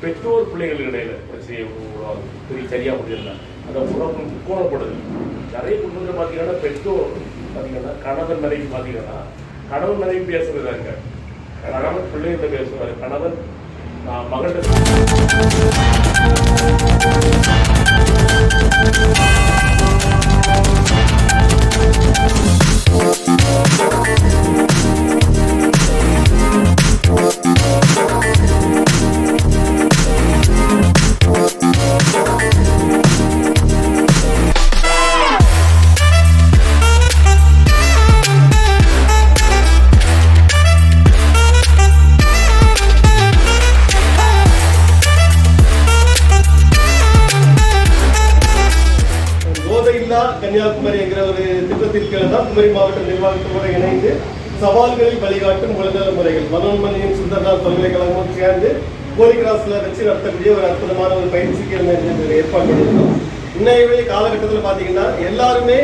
பெற்றோர் பிள்ளைகளுக்கு இடையில பிரச்சனையை உருவாகுது. சரியாக முடியல. அந்த உறவு முக்கோணப்படுது. நிறைய குடும்பத்தில் பார்த்தீங்கன்னா பெற்றோர் பார்த்தீங்கன்னா கணவன் மனைவி பார்த்தீங்கன்னா கணவன் மனைவி பேசுறதாங்க. கணவன் பிள்ளைகிட்ட பேசுவார், கணவன் மகள்கிட்ட. கன்னியாகுமரி என்கிற ஒரு திட்டத்தின் கீழ் தான் குமரி மாவட்ட நிர்வாகத்தோடு இணைந்து சவால்களில் வழிகாட்டும் உலக முறைகள் மனோன்மணியின் சுந்தரநாத் பல்கலைக்கழகமும் சேர்ந்து போலிகிராஸ்ல வச்சு நடத்தக்கூடிய ஒரு அற்புதமான ஒரு பயிற்சிக்கு ஏற்பாடு பண்ணியிருந்தோம். இன்னைய காலகட்டத்தில் பார்த்தீங்கன்னா எல்லாருமே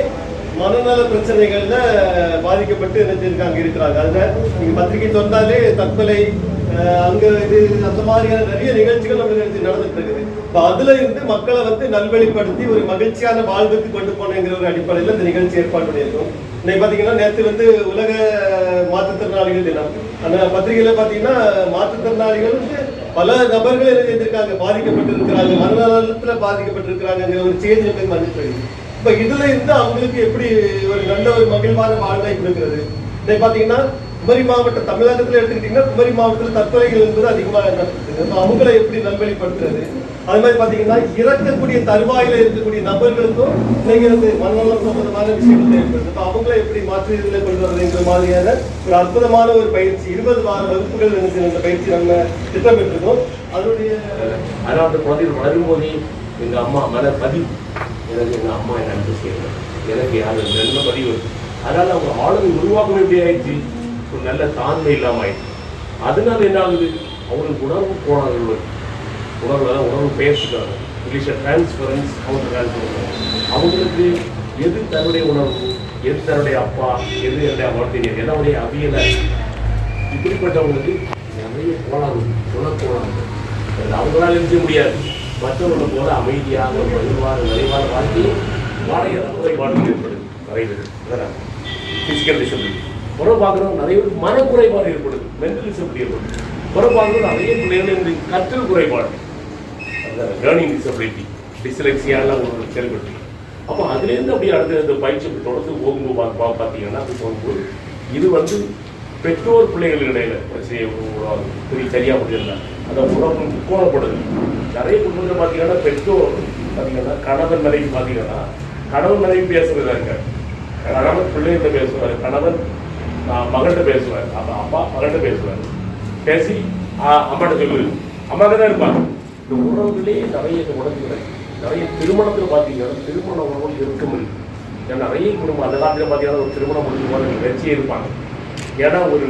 மனநல பிரச்சனைகள்ல பாதிக்கப்பட்டு இருக்கிறாங்க. அதுல நீங்க பத்திரிகை திறந்தாலே தற்கொலை அங்க இது அந்த மாதிரியான நிறைய நிகழ்ச்சிகள் நம்ம நடந்துட்டு இருக்குது. இப்போ அதுல இருந்து மக்களை நல்வழிப்படுத்தி ஒரு மகிழ்ச்சியான வாழ்வுக்கு கொண்டு போனங்கிற ஒரு அடிப்படையில் இந்த நிகழ்ச்சி ஏற்பாடு பண்ணியிருக்கோம். இன்னைக்கு பாத்தீங்கன்னா நேற்று உலக மாற்றுத்திறனாளிகள் தினம். அந்த பத்திரிகையில பாத்தீங்கன்னா மாற்றுத்திறனாளிகள் பல நபர்கள் என்ன செய்திருக்காங்க, பாதிக்கப்பட்டு இருக்கிறாங்க, மனநலத்துல பாதிக்கப்பட்டு இருக்கிறாங்கிற ஒரு செய்தி நமக்கு வந்துட்டு இருக்கு. இப்ப இதுல இருந்து அவங்களுக்கு எப்படி ஒரு நல்ல ஒரு மகிழ்வான வாழ்வை கொடுக்கிறது. இன்னைக்கு பாத்தீங்கன்னா குமரி மாவட்டம் தமிழகத்துல எடுத்துக்கிட்டீங்கன்னா குமரி மாவட்டத்தில் தற்கொலைகள் என்பது அதிகமாக நடக்குது. அவங்களை எப்படி நல்வழிப்படுத்துறது, அது மாதிரி பாத்தீங்கன்னா இறக்கக்கூடிய தருவாயில இருக்கக்கூடிய நபர்களுக்கும் மனநலம் சம்பந்தமான விஷயங்கள் தேவைப்படுது. அவங்களை எப்படி மாற்று இதில் கொண்டு வரதுங்கிற மாதிரியான ஒரு அற்புதமான ஒரு பயிற்சி 20 வார வகுப்புகள் இந்த பயிற்சி நம்ம திட்டமிட்டிருக்கோம். அதனுடைய குழந்தைகள் வளரும்போதே எங்க அம்மா மன பதிவு, எனக்கு எங்க அம்மா என்ன அன்பு செய்யணும், எனக்கு யாரு நல்ல பதிவு. அதனால அவங்க ஆளுமை உருவாக்கம் எப்படி ஆயிடுச்சு, ஒரு நல்ல தாண்மை இல்லாமல் ஆயிடுச்சு. அதனால என்ன ஆகுது, அவங்களுக்கு உணர்வு கோணங்கள் உணர்வு பேசுகிறாங்க. இங்கிலீஷில் டிரான்ஸ்பரன்ஸ் அவங்க டிரான்ஸ்பர். அவங்களுக்கு எது தன்னுடைய உணர்வு, எது தன்னுடைய அப்பா, எது என்னுடைய வாழ்க்கையினர், என்னுடைய அவியலை, இப்படிப்பட்டவங்களுக்கு நிறைய கோணாங்க குணக்கோணாங்க. அவங்களால எழுத முடியாது. மற்றவர்களை போல அமைதியாக விரைவான வாழ்க்கையை குறைபாடு ஏற்படுது. நிறைய பேர் பிசிக்கல் டிசபிலிட்டி புறம் பார்க்குறோம், நிறைய பேர் மனக்குறைபாடு ஏற்படுது, மென்டல் டிசபிலிட்டி ஏற்படுது. புறம் பார்க்குறோம் நிறைய பிள்ளைகள் கற்றல் குறைபாடு, லேர்னிங் டிசபிலிட்டி, டிஸ்லெக்சியாலாம் ஒரு செயல்படுத்தி. அப்போ அதுலேருந்து அப்படியே அடுத்த பயிற்சி தொடர்ந்து போகும்போது பார்த்தீங்கன்னா போகும்போது இது பெற்றோர் பிள்ளைகளுக்கு இடையில பிரச்சனையை உருவாகுது. சரியாக முடியல. அந்த உறவு முக்கோணப்படுது. நிறைய குடும்பத்தில் பார்த்தீங்கன்னா பெற்றோர் பார்த்தீங்கன்னா கணவன் மனைவி பார்த்தீங்கன்னா கணவன் மனைவி பேசுறதாங்க. கணவன் பிள்ளைகிட்ட பேசுவார், கணவன் மகள்கிட்ட பேசுவார், அப்பா மகள்கிட்ட பேசுவார். பேசி அம்மாட்ட சொல்லுது, அம்மாட்ட தான் இருப்பாங்க. இந்த உறவுகளே நிறைய உணர்வுகள் நிறைய திருமணத்தில் பார்த்தீங்கன்னா திருமண உறவுகள் இருக்கும். ஏன்னா நிறைய குடும்பம் அந்த காலத்தில் பார்த்தீங்கன்னா ஒரு திருமணம் முடிஞ்சு போது வச்சியே இருப்பாங்க. ஏன்னா ஒரு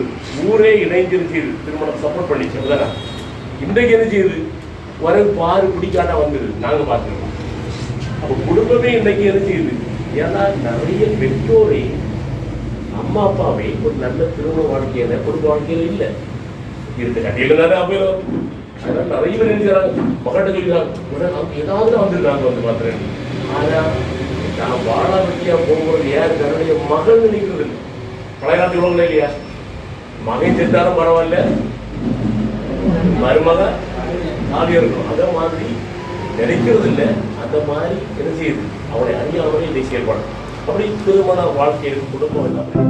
ஊரே இணைஞ்சிருச்சு, திருமணம் சப்போர்ட் பண்ணிச்சு. அப்படிதானே இன்றைக்கு என்ன செய்யுது, வர பாரு பிடிக்காட்டா வந்துடுது. நாங்கள் பார்த்துருக்கோம். அப்போ குடும்பமே இன்றைக்கு என்ன செய்யுது, ஏன்னா நிறைய பெற்றோரை அம்மா அப்பாவை ஒரு நல்ல திருமண வாழ்க்கையில குடும்ப வாழ்க்கையில இல்லை இருந்த கட்டியில தானே அப்பயும். அதனால நிறைய பேர் நினைக்கிறாங்க, மகட்ட சொல்லிடுறாங்க, ஏதாவது வந்துருக்காங்க பார்த்துறேன். ஆனா நான் வாழ வெட்டியா போகும்போது யார் தன்னுடைய மகள் நினைக்கிறது இல்லை. பழைய காலத்து உலகம் இல்லையா, மகன் செத்தாலும் பரவாயில்ல, மருமக நாலு இருக்கும். அதே மாதிரி நினைக்கிறது இல்லை. அந்த மாதிரி என்ன செய்யுது, அவனை அறியாமலே இதை செயல்படும். அப்படி திருமண வாழ்க்கையில் குடும்பம் இல்லாமல்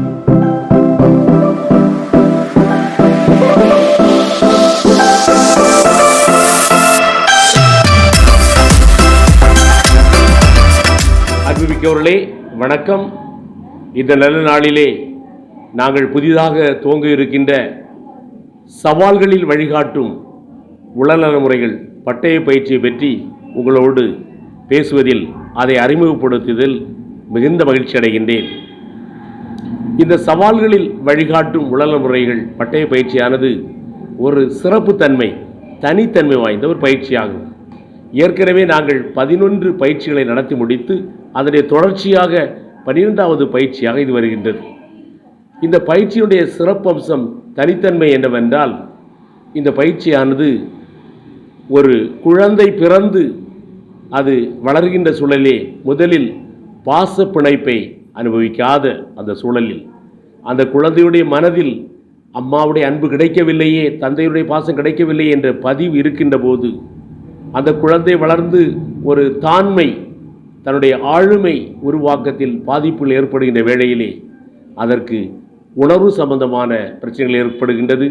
அன்புமிக்கவர்களே வணக்கம். இந்த நல்ல நாளிலே நாங்கள் புதிதாக துவங்க இருக்கின்ற சவால்களில் வழிகாட்டும் உடல்நல முறைகள் பட்டய பயிற்சியை பற்றி உங்களோடு பேசுவதில், அதை அறிமுகப்படுத்துவதில் மிகுந்த மகிழ்ச்சி அடைகின்றேன். இந்த சவால்களில் வழிகாட்டும் உடல்நல முறைகள் பட்டய பயிற்சியானது ஒரு சிறப்புத்தன்மை, தனித்தன்மை வாய்ந்த ஒரு பயிற்சியாகும். ஏற்கனவே நாங்கள் 11 பயிற்சிகளை நடத்தி முடித்து அதனுடைய தொடர்ச்சியாக 12வது பயிற்சியாக இது வருகின்றது. இந்த பயிற்சியுடைய சிறப்பம்சம் தனித்தன்மை என்னவென்றால், இந்த பயிற்சியானது ஒரு குழந்தை பிறந்து அது வளர்கின்ற சூழலே முதலில் பாச பிணைப்பை அனுபவிக்காத அந்த சூழலில் அந்த குழந்தையுடைய மனதில் அம்மாவுடைய அன்பு கிடைக்கவில்லையே, தந்தையுடைய பாசம் கிடைக்கவில்லையே என்ற பதிவு இருக்கின்ற போது அந்த குழந்தை வளர்ந்து ஒரு தாண்மை, தன்னுடைய ஆளுமை உருவாக்கத்தில் பாதிப்புகள் ஏற்படுகின்ற வேளையிலே அதற்கு உணர்வு சம்பந்தமான பிரச்சனைகள் ஏற்படுகின்றது,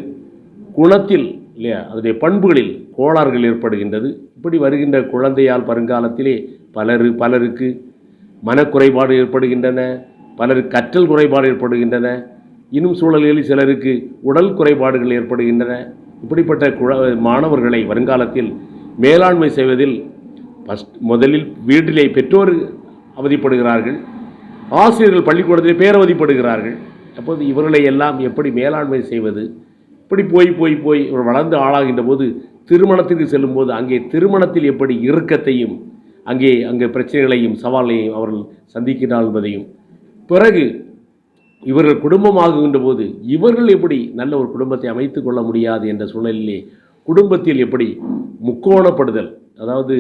குணத்தில் இல்லையா அதனுடைய பண்புகளில் கோளாறுகள் ஏற்படுகின்றது. இப்படி வருகின்ற குழந்தையால் வருங்காலத்திலே பலருக்கு மனக்குறைபாடு ஏற்படுகின்றன, பலருக்கு கற்றல் குறைபாடு ஏற்படுகின்றன, இன்னும் சூழல்களில் சிலருக்கு உடல் குறைபாடுகள் ஏற்படுகின்றன. இப்படிப்பட்ட மாணவர்களை வருங்காலத்தில் மேலாண்மை செய்வதில் முதலில் வீட்டிலே பெற்றோர் அவதிப்படுகிறார்கள், ஆசிரியர்கள் பள்ளிக்கூடத்தில் பேரவதிப்படுகிறார்கள். அப்போது இவர்களை எல்லாம் எப்படி மேலாண்மை செய்வது? இப்படி போய் வளர்ந்து ஆளாகின்ற போது திருமணத்திற்கு செல்லும்போது அங்கே திருமணத்தில் எப்படி இறுக்கத்தையும் அங்கே பிரச்சனைகளையும் சவாலையும் அவர்கள் சந்திக்கிறார்கள் என்பதையும், பிறகு இவர்கள் குடும்பமாகுகின்ற போது இவர்கள் எப்படி நல்ல ஒரு குடும்பத்தை அமைத்து கொள்ள முடியாது என்ற சூழலிலே குடும்பத்தில் எப்படி முக்கோணப்படுதல், அதாவது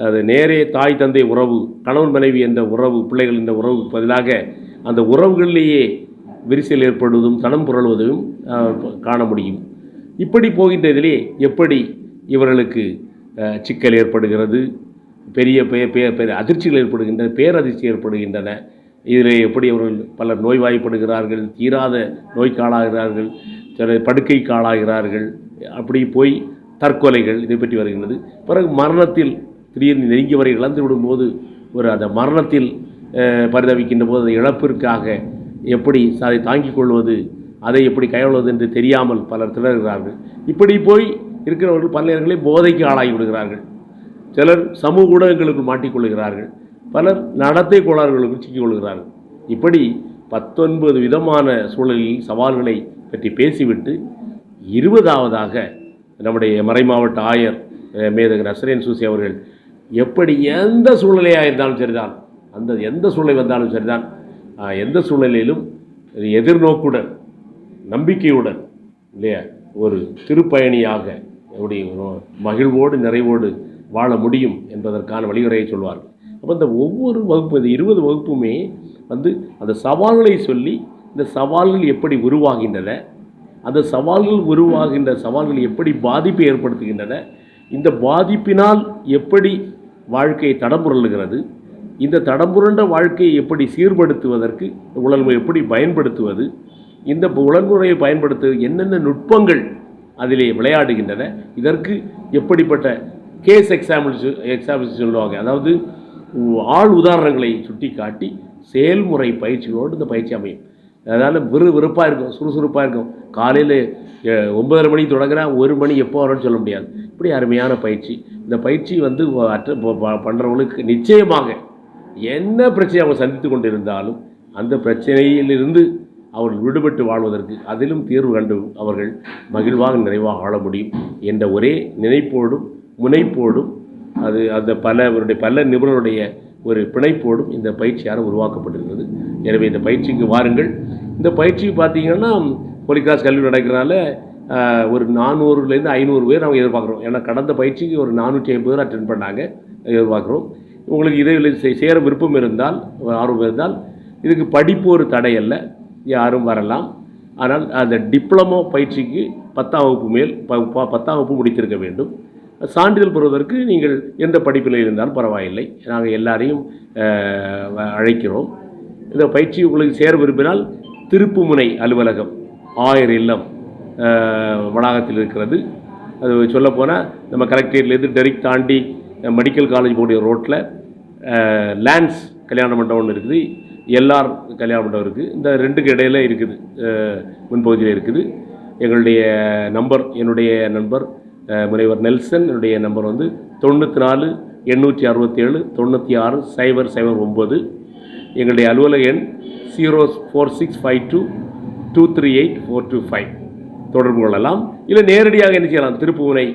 அது நேரே தாய் தந்தை உறவு, கணவன் மனைவி என்ற உறவு, பிள்ளைகள் என்ற உறவுக்கு பதிலாக அந்த உறவுகளிலேயே விரிசல் ஏற்படுவதும் தனம் புரளுவதும் காண முடியும். இப்படி போகின்ற இதிலே எப்படி இவர்களுக்கு சிக்கல் ஏற்படுகிறது, பெரிய அதிர்ச்சிகள் ஏற்படுகின்றன, பேரதிர்ச்சி ஏற்படுகின்றன. இதில் எப்படி அவர்கள் பலர் நோய்வாய்ப்படுகிறார்கள், தீராத நோய்க்கு ஆளாகிறார்கள், சில படுக்கைக்கு ஆளாகிறார்கள், அப்படி போய் தற்கொலைகள் இதை பற்றி வருகின்றது. பிறகு மரணத்தில் திடீர்னு நெருங்கியவரை இழந்து விடும்போது அந்த மரணத்தில் பரிதவிக்கின்ற போது அந்த இழப்பிற்காக எப்படி அதை தாங்கிக் கொள்வது, அதை எப்படி கையாள்வது என்று தெரியாமல் பலர் திணறுகிறார்கள். இப்படி போய் இருக்கிறவர்கள் பல நேரங்களில் போதைக்கு ஆளாகி விடுகிறார்கள், சிலர் சமூக ஊடகங்களுக்கு மாட்டிக்கொள்கிறார்கள், பலர் நடத்தை கோளாறுகளுக்கு சிக்கிக்கொள்கிறார்கள். இப்படி 19 விதமான சூழலில் சவால்களை பற்றி பேசிவிட்டு 20ஆவதாக நம்முடைய மறைமாவட்ட ஆயர் மேதகு நஸ்ரேன் சூசி அவர்கள் எப்படி எந்த சூழ்நிலையாக இருந்தாலும் சரிதான், எந்த சூழ்நிலை வந்தாலும் சரிதான், எந்த சூழ்நிலையிலும் எதிர்நோக்குடன் நம்பிக்கையுடன் இல்லையா ஒரு திருப்பயணியாக எப்படி மகிழ்வோடு நிறைவோடு வாழ முடியும் என்பதற்கான வழிமுறையை சொல்வார்கள். அப்போ இந்த ஒவ்வொரு வகுப்பு, இந்த 20 வகுப்புமே அந்த சவால்களை சொல்லி இந்த சவால்கள் எப்படி உருவாகின்றன, அந்த சவால்கள் எப்படி பாதிப்பை ஏற்படுத்துகின்றன, இந்த பாதிப்பினால் எப்படி வாழ்க்கை தடம்புரளுகிறது, இந்த தடம்புரண்ட வாழ்க்கையை எப்படி சீர்படுத்துவதற்கு உடல்முறை எப்படி பயன்படுத்துவது, இந்த உடல்முறையை பயன்படுத்த என்னென்ன நுட்பங்கள் அதிலே விளையாடுகின்றன, இதற்கு எப்படிப்பட்ட கேஸ் எக்ஸாம்பிள்ஸ் சொல்லுவாங்க, அதாவது ஆள் உதாரணங்களை சுட்டி காட்டி செயல்முறை பயிற்சிகளோடு இந்த பயிற்சி அமையும். அதனால் விறுவிறுப்பாக இருக்கும், சுறுசுறுப்பாக இருக்கும். காலையில் 9:30 மணிக்கு தொடங்குறேன், 1 மணி எப்போ வரும்னு சொல்ல முடியாது. இப்படி அருமையான பயிற்சி. இந்த பயிற்சி பண்ணுறவங்களுக்கு நிச்சயமாக என்ன பிரச்சனை அவங்க சந்தித்து கொண்டு இருந்தாலும் அந்த பிரச்சனையிலிருந்து அவர்கள் விடுபட்டு வாழ்வதற்கு அதிலும் தீர்வு கண்டு அவர்கள் மகிழ்வாக நிறைவாக வாழ முடியும் என்ற ஒரே நினைப்போடும் முனைப்போடும் பல நிபுணருடைய ஒரு பிணைப்போடும் இந்த பயிற்சியாக உருவாக்கப்பட்டிருக்கிறது. எனவே இந்த பயிற்சிக்கு வாருங்கள். இந்த பயிற்சி பார்த்தீங்கன்னா ஹோலிகிராஸ் கல்வி நடக்கிறனால ஒரு 400லேருந்து 500 பேர் அவங்க எதிர்பார்க்குறோம். ஏன்னா கடந்த பயிற்சிக்கு ஒரு 450 பேர் அட்டென்ட் பண்ணாங்க, எதிர்பார்க்குறோம். உங்களுக்கு இதில் சேர விருப்பம் இருந்தால், ஆர்வம் இருந்தால், இதுக்கு படிப்பு ஒரு தடை அல்ல, யாரும் வரலாம். ஆனால் அந்த டிப்ளமோ பயிற்சிக்கு 10ஆம் வகுப்பு முடித்திருக்க வேண்டும். சான்றிதழ் பெறுவதற்கு நீங்கள் எந்த படிப்பில் இருந்தாலும் பரவாயில்லை, நாங்கள் எல்லாரையும் அழைக்கிறோம். இந்த பயிற்சி உங்களுக்கு சேர விரும்பினால் திருப்புமுனை அலுவலகம் ஆயர் இல்லம் வளாகத்தில் இருக்கிறது. அது சொல்லப்போனால் நம்ம கலெக்டரேட்லேருந்து டெரிக் தாண்டி மெடிக்கல் காலேஜ் போடிய ரோட்டில் லேண்ட்ஸ் கல்யாண மண்டபம் ஒன்று இருக்குது, எல்ஆர் கல்யாண மண்டபம் இருக்குது. இந்த ரெண்டுக்கு இடையில் இருக்குது, முன்பகுதியில் இருக்குது. என்னுடைய நண்பர் முனைவர் நெல்சன், என்னுடைய நம்பர் 94 867 96 009. எங்களுடைய அலுவலக எண் 04652 238 425. தொடர்பு கொள்ளலாம். இல்லை நேரடியாக என்ன செய்யலாம், திருப்புமுனை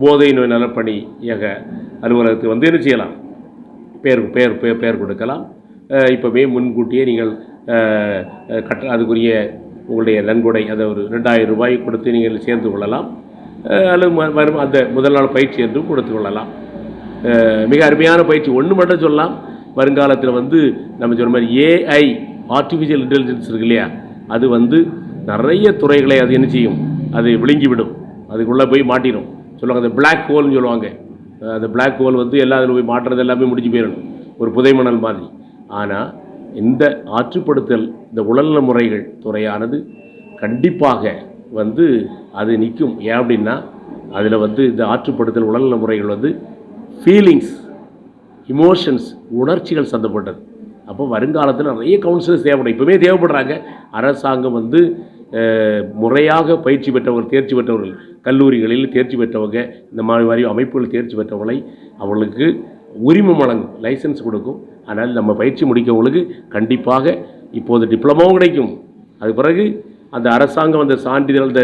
போதை நோய் நலப்பணி இயக்க அலுவலகத்துக்கு என்ன செய்யலாம், பெயர் கொடுக்கலாம். இப்போவே முன்கூட்டியே நீங்கள் அதுக்குரிய உங்களுடைய நன்கொடை, அதை ஒரு 2000 ரூபாய் கொடுத்து நீங்கள் சேர்ந்து கொள்ளலாம். அல்லது வரும் அந்த முதல் நாள் பயிற்சி என்றும் கொடுத்து கொள்ளலாம். மிக அருமையான பயிற்சி. ஒன்று மட்டும் சொல்லலாம், வருங்காலத்தில் வந்து நம்ம சொன்ன மாதிரி ஏஐ ஆர்டிஃபிஷியல் இன்டெலிஜென்ஸ் இருக்கு இல்லையா, அது வந்து நிறைய துறைகளை அது என்ன செய்யும், அது விழுங்கிவிடும், அதுக்குள்ளே போய் மாட்டிடும். சொல்லுவாங்க அந்த பிளாக் ஹோல்னு சொல்லுவாங்க. அந்த பிளாக் ஹோல் வந்து எல்லா இதில் போய் மாட்டுறது எல்லாமே முடிஞ்சு போயிடணும், ஒரு புதைமணல் மாதிரி. ஆனால் இந்த ஆற்றுப்படுத்தல் இந்த உடல்நல முறைகள் துறையானது கண்டிப்பாக வந்து அது நிற்கும். ஏன் அப்படின்னா அதில் வந்து இந்த ஆற்றுப்படுத்தல் உடல்நல முறைகள் வந்து ஃபீலிங்ஸ், இமோஷன்ஸ், உணர்ச்சிகள் சந்தப்பட்டது. அப்போ வருங்காலத்தில் நிறைய கவுன்சிலர்ஸ் தேவைப்படும், இப்போவே தேவைப்படுறாங்க. அரசாங்கம் வந்து முறையாக பயிற்சி பெற்றவர்கள், தேர்ச்சி பெற்றவர்கள், கல்லூரிகளில் தேர்ச்சி பெற்றவங்க, இந்த மாதிரி அமைப்புகள் தேர்ச்சி பெற்றவர்களை அவர்களுக்கு உரிமம் வழங்கும், லைசன்ஸ் கொடுக்கும். ஆனால் நம்ம பயிற்சி முடிக்கவங்களுக்கு கண்டிப்பாக இப்போது டிப்ளமாவும் கிடைக்கும். அது பிறகு அந்த அரசாங்கம் அந்த சான்றிதழ், அந்த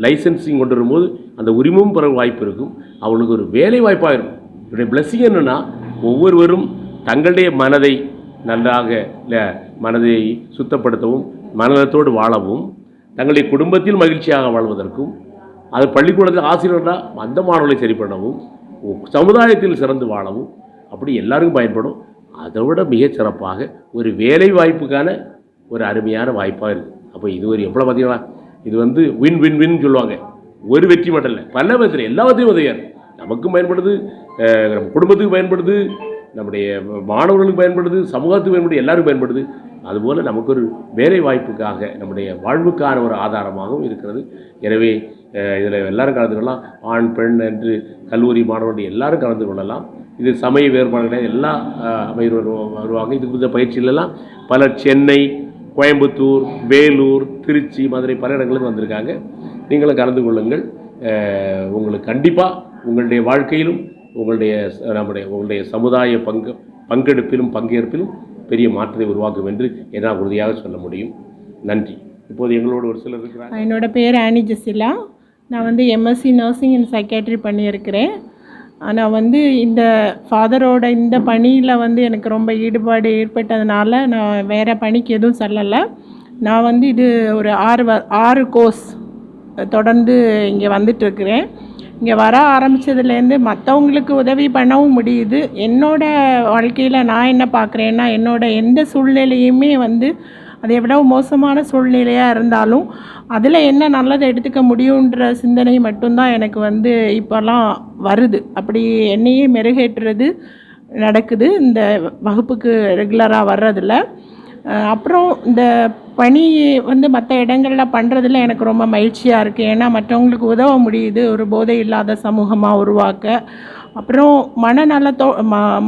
லைசன்ஸிங் கொண்டு வரும்போது அந்த உரிமமும் பெற வாய்ப்பு இருக்கும். அவங்களுக்கு ஒரு வேலை வாய்ப்பாக இருக்கும். என்னுடைய பிளஸ்ஸிங் என்னென்னா, ஒவ்வொருவரும் தங்களுடைய மனதை நன்றாக மனதை சுத்தப்படுத்தவும், மனதத்தோடு வாழவும், தங்களுடைய குடும்பத்தில் மகிழ்ச்சியாக வாழ்வதற்கும், அது பள்ளிக்கூடத்தில் ஆசிரியர்களாக அந்த மாணவர்களை சரி பண்ணவும், சமுதாயத்தில் சிறந்து வாழவும், அப்படி எல்லாருக்கும் பயன்படும். அதை விட மிகச்சிறப்பாக ஒரு வேலை வாய்ப்புக்கான ஒரு அருமையான வாய்ப்பாக இருக்குது. அப்போ இது ஒரு எவ்வளோ பார்த்தீங்களா, இது வந்து வின் வின் வின் சொல்லுவாங்க. ஒரு வெற்றி மட்டும் இல்லை, பல விதத்தில் எல்லாத்தையும் உதவியார். நமக்கும் பயன்படுது, நம்ம குடும்பத்துக்கு பயன்படுது, நம்முடைய மாணவர்களுக்கு பயன்படுது, சமூகத்துக்கு பயன்படுது, எல்லாருக்கும் பயன்படுது. அதுபோல் நமக்கு ஒரு வேலை வாய்ப்புக்காக, நம்முடைய வாழ்வுக்கான ஒரு ஆதாரமாகவும் இருக்கிறது. எனவே இதில் எல்லாரும் கலந்து கொள்ளலாம். ஆண் பெண் என்று கல்லூரி மாணவர்கள் எல்லாரும் கலந்து கொள்ளலாம். இது சமய வேறுபாடுகளை எல்லா அமைவர் வருவாங்க. இதுக்கு இந்த பயிற்சியிலெல்லாம் பலர் சென்னை, கோயம்புத்தூர், வேலூர், திருச்சி, மதுரை பல இடங்களுக்கு வந்திருக்காங்க. நீங்களும் கலந்து கொள்ளுங்கள். உங்களுக்கு கண்டிப்பாக உங்களுடைய வாழ்க்கையிலும் உங்களுடைய சமுதாய பங்கெடுப்பிலும் பங்கேற்பிலும் பெரிய மாற்றத்தை உருவாக்கும் என்று என்னால் உறுதியாக சொல்ல முடியும். நன்றி. இப்போது எங்களோட ஒரு சிலர் இருக்கிறாங்க. என்னோட பேர் ஆனி ஜெசிலா. நான் வந்து எம்எஸ்சி நர்சிங் அண்ட் சைக்காட்ரி பண்ணியிருக்கிறேன். ஆனால் வந்து இந்த ஃபாதரோட இந்த பணியில் வந்து எனக்கு ரொம்ப ஈடுபாடு ஏற்பட்டதுனால நான் வேறு பணிக்கு எதுவும் செல்லலை. நான் வந்து இது ஒரு 6 கோர்ஸ் தொடர்ந்து இங்கே வந்துட்டுருக்கிறேன். இங்கே வர ஆரம்பித்ததுலேருந்து மற்றவங்களுக்கு உதவி பண்ணவும் முடியுது. என்னோடய வாழ்க்கையில் நான் என்ன பார்க்குறேன்னா, என்னோடய எந்த சூழ்நிலையுமே வந்து அது எவ்வளோ மோசமான சூழ்நிலையாக இருந்தாலும் அதில் என்ன நல்லதை எடுத்துக்க முடியுன்ற சிந்தனை மட்டும்தான் எனக்கு வந்து இப்போல்லாம் வருது. அப்படி என்னையே மெருகேற்றுறது நடக்குது இந்த வகுப்புக்கு ரெகுலராக வர்றதில்ல. அப்புறம் இந்த பணி வந்து மற்ற இடங்களில் பண்ணுறதுல எனக்கு ரொம்ப மகிழ்ச்சியாக இருக்குது. ஏன்னா மற்றவங்களுக்கு உதவ முடியுது, ஒரு போதை இல்லாத சமூகமாக உருவாக்க. அப்புறம்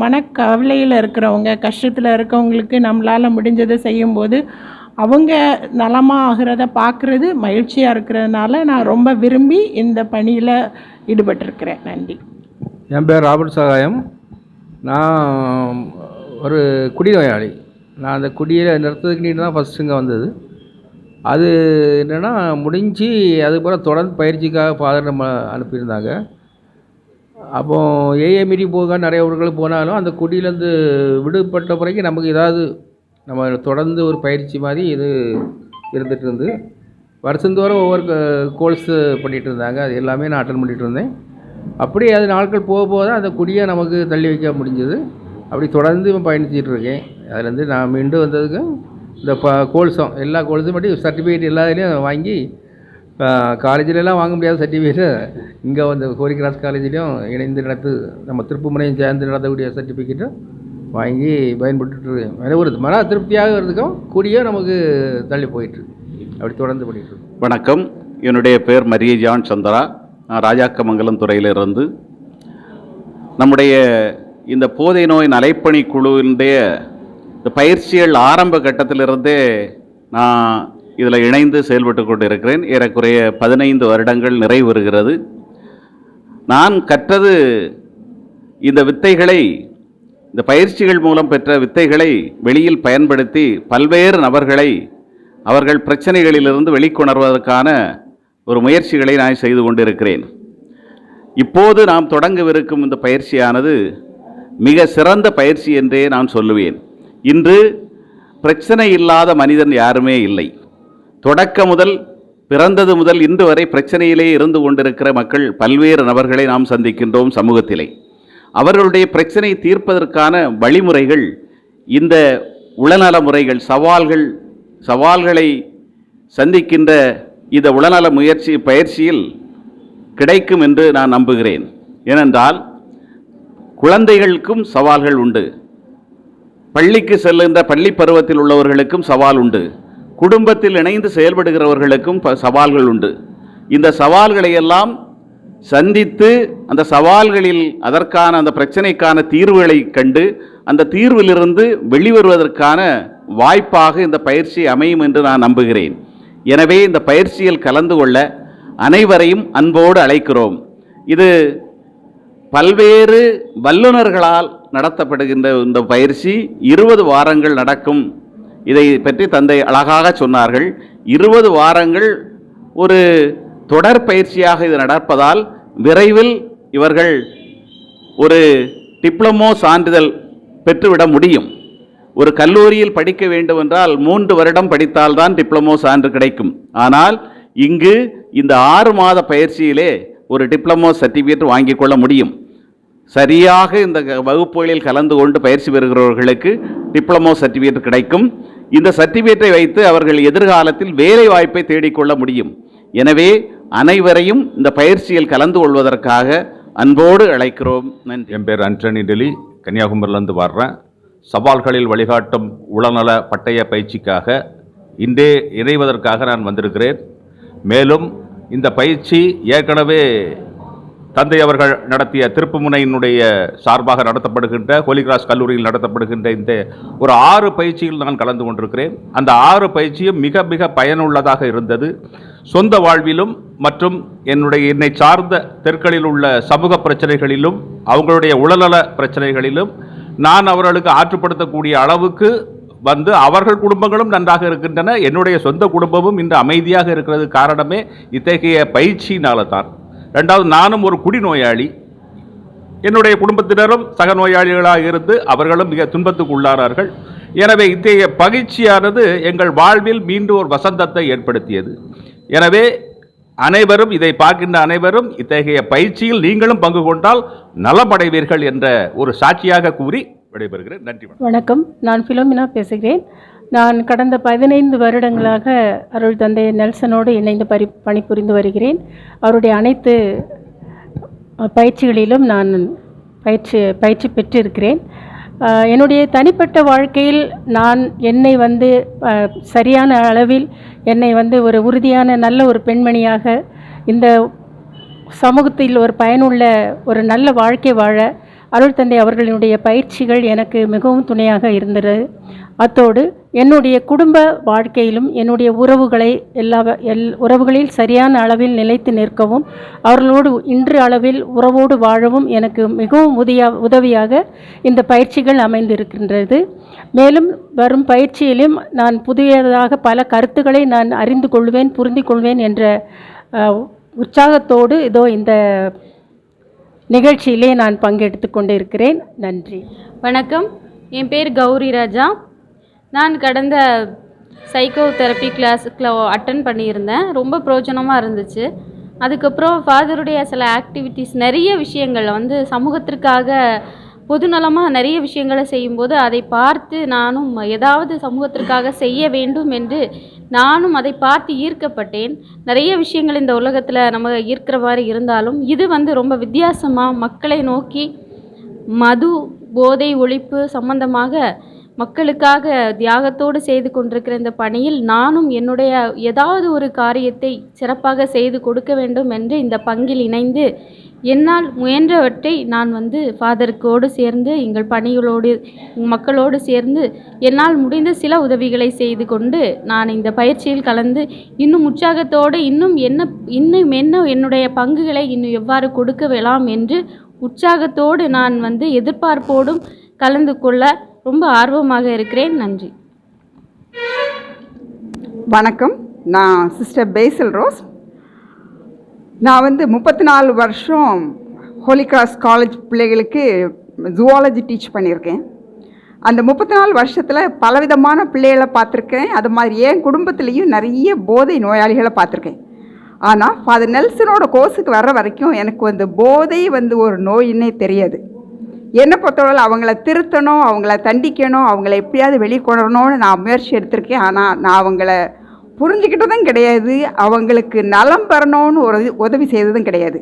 மனக்கவலையில் இருக்கிறவங்க, கஷ்டத்தில் இருக்கவங்களுக்கு நம்மளால் முடிஞ்சதை செய்யும்போது அவங்க நலமாக ஆகிறத பார்க்குறது மகிழ்ச்சியாக இருக்கிறதுனால நான் ரொம்ப விரும்பி இந்த பணியில் ஈடுபட்டிருக்கிறேன். நன்றி. என் பேர் ராபர்ட் சகாயம். நான் ஒரு குடிநோயாளி. நான் அந்த குடியை நிறுத்ததுக்கு தான் ஃபஸ்ட்டு இங்கே வந்தது. அது என்னென்னா முடிஞ்சு அதுக்கப்புறம் தொடர்ந்து பயிற்சிக்காக ஃபாதர் நம்ம அனுப்பியிருந்தாங்க. அப்போது ஏஏ மீறி போக நிறைய ஊர்களுக்கு போனாலும் அந்த குடியிலேருந்து விடுபட்ட பிறகு நமக்கு ஏதாவது நம்ம தொடர்ந்து ஒரு பயிற்சி மாதிரி இது இருந்துகிட்டு இருந்து வருஷந்தோறும் ஒவ்வொரு கோர்ஸு பண்ணிகிட்டு இருந்தாங்க. அது எல்லாமே நான் அட்டன் பண்ணிகிட்டு இருந்தேன். அப்படி அது நாட்கள் போக போக தான் அந்த குடியை நமக்கு தள்ளி வைக்க முடிஞ்சது. அப்படி தொடர்ந்து பயணிச்சிட்டு இருக்கேன். அதுலேருந்து நான் மீண்டும் வந்ததுக்கு இந்த கோல்ஸும் எல்லா கோல்ஸும் மட்டும் சர்டிஃபிகேட் எல்லாத்துலேயும் வாங்கி, காலேஜிலலாம் வாங்க முடியாத சர்டிஃபிகேட்டு இங்கே வந்து ஹோலி கிராஸ் காலேஜ்லேயும் இணைந்து நம்ம திருப்புமுனையும் சேர்ந்து நடத்தக்கூடிய சர்டிஃபிகேட்டும் வாங்கி பயன்பட்டுருக்கேன். ஒரு மன திருப்தியாக இருக்கிறதுக்கும் கூடிய நமக்கு தள்ளி போயிட்டு அப்படி தொடர்ந்து பண்ணிட்டு. வணக்கம். என்னுடைய பேர் மரிய ஜான் சந்திரா. நான் ராஜாக்கமங்கலம் துறையிலிருந்து நம்முடைய இந்த போதை நோய் நலைப்பணி குழுவினுடைய இந்த பயிற்சிகள் ஆரம்ப கட்டத்திலிருந்தே நான் இதில் இணைந்து செயல்பட்டு கொண்டு இருக்கிறேன். ஏறக்குறைய 15 வருடங்கள் நிறைவுறுகிறது. நான் கற்றது இந்த வித்தைகளை, இந்த பயிற்சிகள் மூலம் பெற்ற வித்தைகளை வெளியில் பயன்படுத்தி பல்வேறு நபர்களை அவர்கள் பிரச்சனைகளிலிருந்து வெளிக்கொணர்வதற்கான ஒரு முயற்சிகளை நான் செய்து கொண்டிருக்கிறேன். இப்போது நாம் தொடங்கவிருக்கும் இந்த பயிற்சியானது மிக சிறந்த பயிற்சி என்றே நான் சொல்லுவேன். இன்று பிரச்சனை இல்லாத மனிதன் யாருமே இல்லை. தொடக்க முதல் பிறந்தது முதல் இன்று வரை பிரச்சனையிலே இருந்து கொண்டிருக்கிற மக்கள் பல்வேறு நபர்களை நாம் சந்திக்கின்றோம் சமூகத்திலே. அவர்களுடைய பிரச்சனை தீர்ப்பதற்கான வழிமுறைகள், இந்த உளநல முறைகள், சவால்களை சந்திக்கின்ற இந்த உளநல பயிற்சியில் கிடைக்கும் என்று நான் நம்புகிறேன். ஏனென்றால் குழந்தைகளுக்கும் சவால்கள் உண்டு, பள்ளிக்கு செல்கின்ற பள்ளி பருவத்தில் உள்ளவர்களுக்கும் சவால் உண்டு, குடும்பத்தில் இணைந்து செயல்படுகிறவர்களுக்கும் சவால்கள் உண்டு. இந்த சவால்களை எல்லாம் சந்தித்து அந்த சவால்களில் அந்த பிரச்சனைக்கான தீர்வுகளை கண்டு அந்த தீர்விலிருந்து வெளிவருவதற்கான வாய்ப்பாக இந்த பயிற்சி அமையும் என்று நான் நம்புகிறேன். எனவே இந்த பயிற்சியில் கலந்து கொள்ள அனைவரையும் அன்போடு அழைக்கிறோம். இது பல்வேறு வல்லுநர்களால் நடத்தப்படுகின்ற இந்த பயிற்சி 20 வாரங்கள் நடக்கும். இதை பற்றி தந்தை அழகாக சொன்னார்கள். 20 வாரங்கள் ஒரு தொடர் பயிற்சியாக இது நடப்பதால் விரைவில் இவர்கள் ஒரு டிப்ளமோ சான்றிதழ் பெற்றுவிட முடியும். ஒரு கல்லூரியில் படிக்க வேண்டும் என்றால் 3 வருடம் படித்தால்தான் டிப்ளமோ சான்று கிடைக்கும். ஆனால் இங்கு இந்த 6 மாத பயிற்சியிலே ஒரு டிப்ளமோ சர்டிஃபிகேட் வாங்கிக் கொள்ள முடியும். சரியாக இந்த வகுப்புகளில் கலந்து கொண்டு பயிற்சி பெறுகிறவர்களுக்கு டிப்ளமோ சர்டிஃபிகேட் கிடைக்கும். இந்த சர்டிஃபிகேட்டை வைத்து அவர்கள் எதிர்காலத்தில் வேலை வாய்ப்பை தேடிக்கொள்ள முடியும். எனவே அனைவரையும் இந்த பயிற்சியில் கலந்து கொள்வதற்காக அன்போடு அழைக்கிறோம். நன்றி. என் பேர் ஆண்டனி டெலி, கன்னியாகுமரியிலேருந்து வர்றேன். சவால்களில் வழிகாட்டும் உளநல பட்டய பயிற்சிக்காக இன்றே இணைவதற்காக நான் வந்திருக்கிறேன். மேலும் இந்த பயிற்சி ஏற்கனவே தந்தை அவர்கள் நடத்திய திருப்புமுனையினுடைய சார்பாக நடத்தப்படுகின்ற ஹோலி கிராஸ் கல்லூரியில் நடத்தப்படுகின்ற இந்த ஒரு 6 பயிற்சியில் நான் கலந்து கொண்டிருக்கிறேன். அந்த 6 பயிற்சியும் மிக மிக பயனுள்ளதாக இருந்தது. சொந்த வாழ்விலும் மற்றும் என்னை சார்ந்த தெருக்களில் உள்ள சமூக பிரச்சனைகளிலும் அவங்களுடைய உளநல பிரச்சனைகளிலும் நான் அவர்களுக்கு ஆற்றுப்படுத்தக்கூடிய அளவுக்கு வந்து அவர்கள் குடும்பங்களும் நன்றாக இருக்கின்றன. என்னுடைய சொந்த குடும்பமும் இன்று அமைதியாக இருக்கிறது காரணமே இத்தகைய பயிற்சியினால தான். ரெண்டாவது, நானும் ஒரு குடிநோயாளி. என்னுடைய குடும்பத்தினரும் சக நோயாளிகளாக இருந்து அவர்களும் மிக துன்பத்துக்கு உள்ளானார்கள். எனவே இத்தகைய பயிற்சியானது எங்கள் வாழ்வில் மீண்டும் ஒரு வசந்தத்தை ஏற்படுத்தியது. எனவே அனைவரும், இதை பார்க்கின்ற அனைவரும் இத்தகைய பயிற்சியில் நீங்களும் பங்கு கொண்டால் நலமடைவீர்கள் என்ற ஒரு சாட்சியாக கூறி விடைபெறுகிறேன். நன்றி. வணக்கம், நான் பிலோமினா பேசுகிறேன். நான் கடந்த 15 வருடங்களாக அருள் தந்தை நெல்சனோடு இணைந்து பணிபுரிந்து வருகிறேன். அவருடைய அனைத்து பயிற்சிகளிலும் நான் பயிற்சி பெற்றிருக்கிறேன். என்னுடைய தனிப்பட்ட வாழ்க்கையில் நான் என்னை வந்து சரியான அளவில் என்னை வந்து ஒரு உறுதியான நல்ல ஒரு பெண்மணியாக இந்த சமூகத்தில் ஒரு பயனுள்ள ஒரு நல்ல வாழ்க்கை வாழ அருள் தந்தை அவர்களுடைய பயிற்சிகள் எனக்கு மிகவும் துணையாக இருந்தது. அத்தோடு என்னுடைய குடும்ப வாழ்க்கையிலும் என்னுடைய உறவுகளில் சரியான அளவில் நிலைத்து நிற்கவும் அவர்களோடு இன்று அளவில் உறவோடு வாழவும் எனக்கு மிகவும் உதவியாக இந்த பயிற்சிகள் அமைந்திருக்கின்றது. மேலும் வரும் பயிற்சியிலும் நான் புதியதாக பல கருத்துக்களை நான் அறிந்து கொள்வேன், புரிந்து கொள்வேன் என்ற உற்சாகத்தோடு இதோ இந்த நிகழ்ச்சியிலே நான் பங்கெடுத்து கொண்டு இருக்கிறேன். நன்றி. வணக்கம், என் பேர் கௌரி ராஜா. நான் கடந்த சைக்கோ தெரப்பி கிளாஸுக்கு அட்டன் பண்ணியிருந்தேன். ரொம்ப பிரயோஜனமாக இருந்துச்சு. அதுக்கப்புறம் ஃபாதருடைய சில ஆக்டிவிட்டீஸ், நிறைய விஷயங்கள் வந்து சமூகத்திற்காக பொதுநலமாக நிறைய விஷயங்களை செய்யும்போது அதை பார்த்து நானும் ஏதாவது சமூகத்திற்காக செய்ய வேண்டும் என்று நானும் அதை பார்த்து ஈர்க்கப்பட்டேன். நிறைய விஷயங்கள் இந்த உலகத்தில் நம்ம ஈர்க்கிற மாதிரி இருந்தாலும் இது வந்து ரொம்ப வித்தியாசமாக மக்களை நோக்கி மது போதை ஒழிப்பு சம்பந்தமாக மக்களுக்காக தியாகத்தோடு செய்து கொண்டிருக்கிற இந்த பணியில் நானும் என்னுடைய ஏதாவது ஒரு காரியத்தை சிறப்பாக செய்து கொடுக்க வேண்டும் என்று இந்த பங்கில் இணைந்து என்னால் முயன்றவற்றை நான் வந்து ஃபாதருக்கோடு சேர்ந்து எங்கள் பணிகளோடு மக்களோடு சேர்ந்து என்னால் முடிந்த சில உதவிகளை செய்து கொண்டு நான் இந்த பயிற்சியில் கலந்து இன்னும் உற்சாகத்தோடு இன்னும் என்ன என்னுடைய பங்குகளை இன்னும் எவ்வாறு கொடுக்கலாம் என்று உற்சாகத்தோடு நான் வந்து எதிர்பார்ப்போடும் கலந்து கொள்ள ரொம்ப ஆர்வமாக இருக்கிறேன். நன்றி. வணக்கம், நான் சிஸ்டர் பேசில் ரோஸ். நான் வந்து 34 வருஷம் ஹோலி கிராஸ் காலேஜ் பிள்ளைகளுக்கு ஜுவாலஜி டீச் பண்ணியிருக்கேன். அந்த 34 வருஷத்தில் பலவிதமான பிள்ளைகளை பார்த்துருக்கேன். அது மாதிரி என் குடும்பத்துலேயும் நிறைய போதை நோயாளிகளை பார்த்துருக்கேன். ஆனால் ஃபாதர் நெல்சனோட கோர்ஸுக்கு வர்ற வரைக்கும் எனக்கு போதை ஒரு நோயின்னே தெரியாது. என்னை பொறுத்தவரை அவங்கள திருத்தணும், அவங்கள தண்டிக்கணும், அவங்கள எப்படியாவது வெளிக்கொணரணும்னு நான் முயற்சி எடுத்திருக்கேன். ஆனால் நான் அவங்கள புரிஞ்சுக்கிட்டதும் கிடையாது, அவங்களுக்கு நலம் பெறணும்னு உதவி செய்ததும் கிடையாது.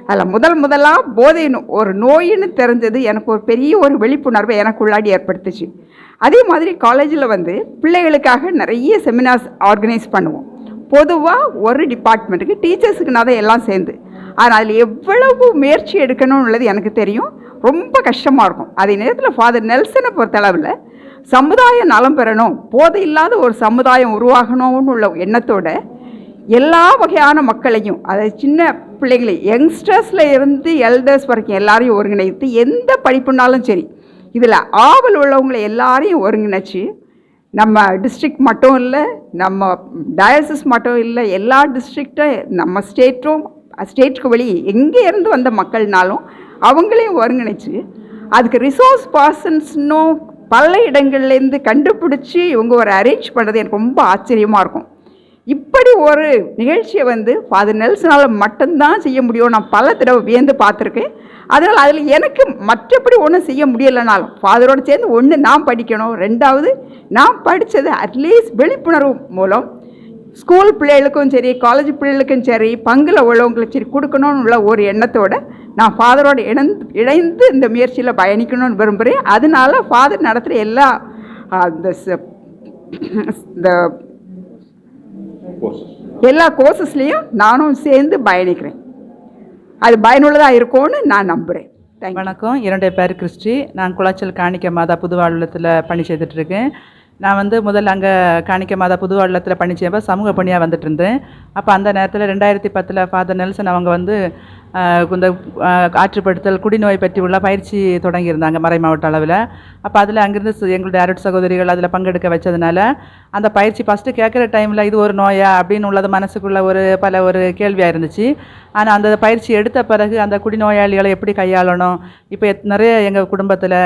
அதில் முதலாக போதை ஒரு நோயின்னு தெரிஞ்சது எனக்கு ஒரு பெரிய விழிப்புணர்வை எனக்குள்ளாடி ஏற்படுத்துச்சு. அதே மாதிரி காலேஜில் பிள்ளைகளுக்காக நிறைய செமினார்ஸ் ஆர்கனைஸ் பண்ணுவோம். பொதுவாக ஒரு டிபார்ட்மெண்ட்டுக்கு டீச்சர்ஸுக்குனா தான் எல்லாம் சேர்ந்து. ஆனால் அதில் எவ்வளவு முயற்சி எடுக்கணும்னு உள்ளது எனக்கு தெரியும். ரொம்ப கஷ்டமாக இருக்கும். அதே நேரத்தில் ஃபாதர் நெல்சனை பொறுத்தளவில் சமுதாயம் நலம் பெறணும், போதை இல்லாத ஒரு சமுதாயம் உருவாகணும்னு உள்ள எண்ணத்தோட எல்லா வகையான மக்களையும், அதாவது சின்ன பிள்ளைங்களை, யங்ஸ்டர்ஸில் இருந்து எல்டர்ஸ் வரைக்கும் எல்லாரையும் ஒருங்கிணைத்து எந்த படிப்புனாலும் சரி இதில் ஆவல் உள்ளவங்களை எல்லாரையும் ஒருங்கிணைச்சு நம்ம டிஸ்ட்ரிக்ட் மட்டும் இல்லை, நம்ம டயசிஸ் மட்டும் இல்லை, எல்லா டிஸ்ட்ரிக்டும் நம்ம ஸ்டேட்டுக்கு வெளியே எங்கே இருந்து வந்த மக்கள்னாலும் அவங்களையும் ஒருங்கிணைச்சு அதுக்கு ரிசோர்ஸ் பர்சன்ஸ்னும் பல இடங்கள்லேருந்து கண்டுபிடிச்சி இவங்க அரேஞ்ச் பண்ணுறது எனக்கு ரொம்ப ஆச்சரியமாக இருக்கும். இப்படி ஒரு நிகழ்ச்சியை ஃபாதர் நெல்சனால் மட்டும்தான் செய்ய முடியும். நான் பல தடவை வியந்து பார்த்துருக்கேன். அதனால் அதில் எனக்கு மற்றபடி ஒன்றும் செய்ய முடியலைனாலும் ஃபாதரோடு சேர்ந்து ஒன்று நான் படிக்கணும், ரெண்டாவது நான் படித்தது அட்லீஸ்ட் விழிப்புணர்வு மூலம் ஸ்கூல் பிள்ளைகளுக்கும் சரி, காலேஜ் பிள்ளைகளுக்கும் சரி, பங்கில் உள்ளவங்களுக்கு சரி கொடுக்கணும்னு உள்ள ஒரு எண்ணத்தோடு நான் ஃபாதரோடு இணைந்து இந்த முயற்சியில் பயணிக்கணும்னு விரும்புகிறேன். அதனால ஃபாதர் நடத்துகிற எல்லா எல்லா கோர்சஸ்லேயும் நானும் சேர்ந்து பயணிக்கிறேன். அது பயனுள்ளதாக இருக்கும்னு நான் நம்புகிறேன். வணக்கம், என்னுடைய பேர் கிறிஸ்டி. நான் குளச்சல் காணிக்க மாதா புதுவாழ்வத்தில் பணி செய்துட்ருக்கேன். நான் முதல்ல அங்கே காணிக்க மாதா புதுவாழ்வத்தில் பணி செய்யப்போ சமூக பணியாக வந்துட்டு இருந்தேன். அப்போ அந்த நேரத்தில் 2010 ஃபாதர் நெல்சன் அவங்க இந்த ஆற்றுப்படுத்தல் குடிநோய் பற்றி உள்ள பயிற்சி தொடங்கியிருந்தாங்க மறை மாவட்ட அளவில். அப்போ அதில் அங்கேருந்து எங்களுடைய அருட் சகோதரிகள் அதில் பங்கெடுக்க வச்சதுனால அந்த பயிற்சி ஃபஸ்ட்டு கேட்குற டைமில் இது ஒரு நோயா அப்படின்னு உள்ளது மனசுக்குள்ள ஒரு கேள்வியாக இருந்துச்சு. ஆனால் அந்த பயிற்சி எடுத்த பிறகு அந்த குடிநோயாளிகளை எப்படி கையாளணும், இப்போ நிறைய எங்கள் குடும்பத்தில்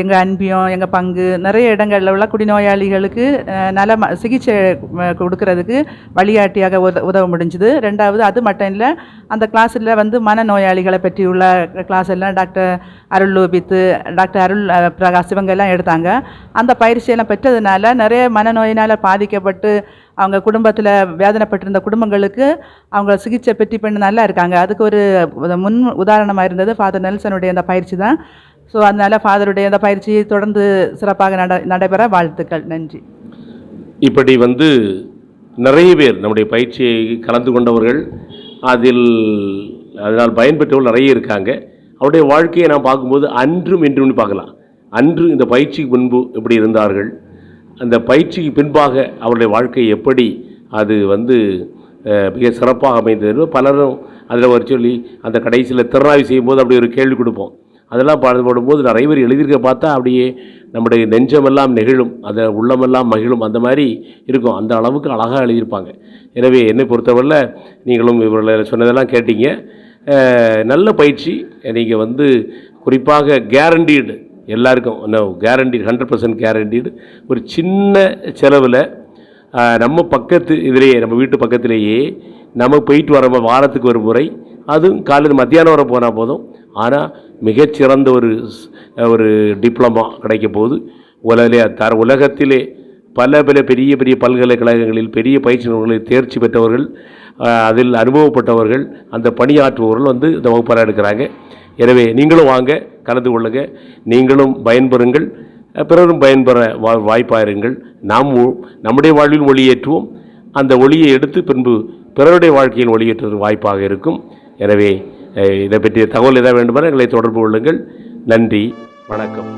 எங்கள் அன்பியும் எங்கள் பங்கு நிறைய இடங்களில் உள்ள குடிநோயாளிகளுக்கு நல்ல சிகிச்சை கொடுக்கறதுக்கு வழிகாட்டியாக உதவ முடிஞ்சுது. ரெண்டாவது அது மட்டும் இல்லை, அந்த கிளாஸில் மனநோயாளிகளை பற்றி உள்ள கிளாஸ் எல்லாம் டாக்டர் அருள் லோபித்து, டாக்டர் அருள் பிரகாஷ் இவங்க எல்லாம் எடுத்தாங்க. அந்த பயிற்சியெல்லாம் பெற்றதுனால நிறைய மனநோயினால் பாதிக்கப்பட்டு அவங்க குடும்பத்தில் வேதனைப்பட்டிருந்த குடும்பங்களுக்கு அவங்க சிகிச்சை பெற்றி பண்ணி நல்லா இருக்காங்க. அதுக்கு ஒரு முன் உதாரணமாக இருந்தது ஃபாதர் நெல்சனுடைய அந்த பயிற்சி தான். ஸோ அதனால் ஃபாதருடைய அந்த பயிற்சி தொடர்ந்து சிறப்பாக நடைபெற வாழ்த்துக்கள். நன்றி. இப்படி நிறைய பேர் நம்முடைய பயிற்சியை கலந்து கொண்டவர்கள், அதனால் பயன்பெற்றவர்கள் நிறைய இருக்காங்க. அவருடைய வாழ்க்கையை நான் பார்க்கும்போது அன்றும் இன்றும் பார்க்கலாம். அன்று இந்த பயிற்சிக்கு முன்பு எப்படி இருந்தார்கள், அந்த பயிற்சிக்கு பின்பாக அவருடைய வாழ்க்கை எப்படி அது மிக சிறப்பாக அமைந்தது. பலரும் அதில் ஒரு சொல்லி அந்த கடைசியில் திறனாய்வு செய்யும்போது அப்படி ஒரு கேள்வி கொடுப்போம். அதெல்லாம் பாடுபடும்போது நிறைய பேர் எழுதியிருக்க பார்த்தா அப்படியே நம்முடைய நெஞ்சமெல்லாம் நெகிழும், அதை உள்ளமெல்லாம் மகிழும், அந்த மாதிரி இருக்கும். அந்த அளவுக்கு அழகாக எழுதியிருப்பாங்க. எனவே என்னை பொறுத்தவரையில் நீங்களும் இவர்களை சொன்னதெல்லாம் கேட்டீங்க. நல்ல பயிற்சி. நீங்கள் குறிப்பாக கேரண்டீடு எல்லாருக்கும் கேரண்டீடு 100% கேரண்டீடு. ஒரு சின்ன செலவில் நம்ம நம்ம வீட்டு பக்கத்திலேயே நம்ம போயிட்டு வர வாரத்துக்கு ஒரு முறை, அதுவும் காலையில் மத்தியானம் வர போனால் போதும். ஆனால் மிகச்சிறந்த ஒரு டிப்ளமா கிடைக்க போகுது. உலகத்திலே பல பெரிய பெரிய பல்கலைக்கழகங்களில் பெரிய பயிற்சி நிறுவனங்களில் தேர்ச்சி பெற்றவர்கள், அதில் அனுபவப்பட்டவர்கள், அந்த பணியாற்றுபவர்கள் இந்த வகுப்பறை எடுக்கிறாங்க. எனவே நீங்களும் வாங்க, கலந்து கொள்ளுங்கள், நீங்களும் பயன்பெறுங்கள், பிறரும் பயன்பெற வாய்ப்பாயிருங்கள். நம்முடைய வாழ்வில் ஒளியேற்றுவோம், அந்த ஒளியை எடுத்து பின்பு பிறருடைய வாழ்க்கையில் ஒளியேற்றுவது வாய்ப்பாக இருக்கும். எனவே இதை பற்றிய தகவல் எதாவது வேண்டுமானால் எங்களை தொடர்பு கொள்ளுங்கள். நன்றி, வணக்கம்.